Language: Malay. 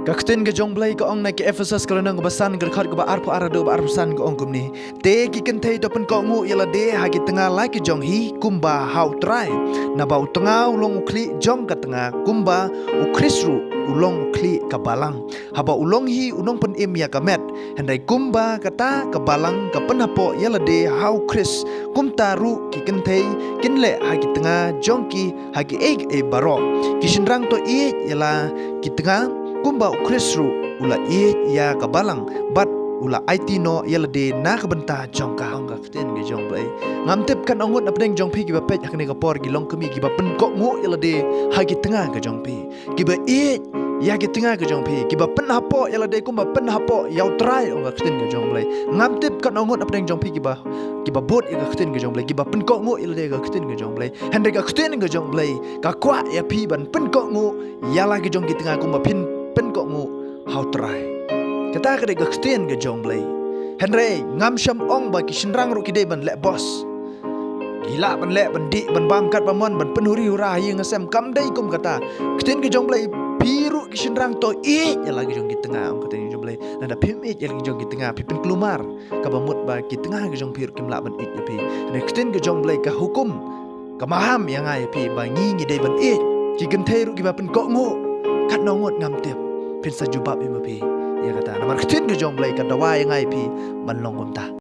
Kakten ke jong blai ka ong na ke Ephesus ka nang basan ger khat ka ba arpo arado ba arsan ka ong kumni te ki ken thei to pen ko ngu yala de ha ki tanga lai ki jong hi kumba hau trai na ba utanga ulong ukli jong ka tanga kumba ukrisru ulong ukli ka balang haba ulong hi unong pen im ya ka met handai kumba kata ka balang ka pen hapo yala de hau kris kumta ru ki ken thei kin le ha ki tanga jong ki ha ki e baro ki shinrang to yala ki tanga kumba ukrisru ula ya kabalang bat ula no yala de na kabenta jongka ongka kten ge jong bai ngamtep kan ongut apdeng jong pi gi ba pej akne ka por gi long kemi gi ba pen kok ngu yala de ha gi tengah ge jong pi gi ba ya gi tengah ge jong pi gi ba pen hapo yala de kumba pen hapo yau trai ongka kten ge jong bai ngamtep kan ongut apdeng jong pi gi ba bot ya kten ge jong bai gi ba pen kok ngu yala de ge kten ge jong bai hande ga kten ge jong bai ka kwa ya pi ban pen kok ngu yala ge jong gi tengah kumba pin pen kok ngu hau trai kata kade gakstien ge jong blai henry ngam sham ong ba ki shinrang ru kide ban le boss gila ban le ban di ban bam kat ban ban penuri hura hi ngasem kam dai kum kata kstien ge jong blai piru ki shinrang to ya lagi jong ki tengah ong kata jong blai nada pim ya lagi jong ki tengah pipin kelumar ka ba mut ba ki tengah ge jong piru kim la ban ya pi ne kstien ge jong blai ka hukum ka maham yang ai pi ba ngi dai ban ki gen thei ru ki ba pen kok ngu kat nongot ngam tep pin sa jubab ima pi ya kata namar ktin ge jong blai ka dawa yang ai pi ban long ta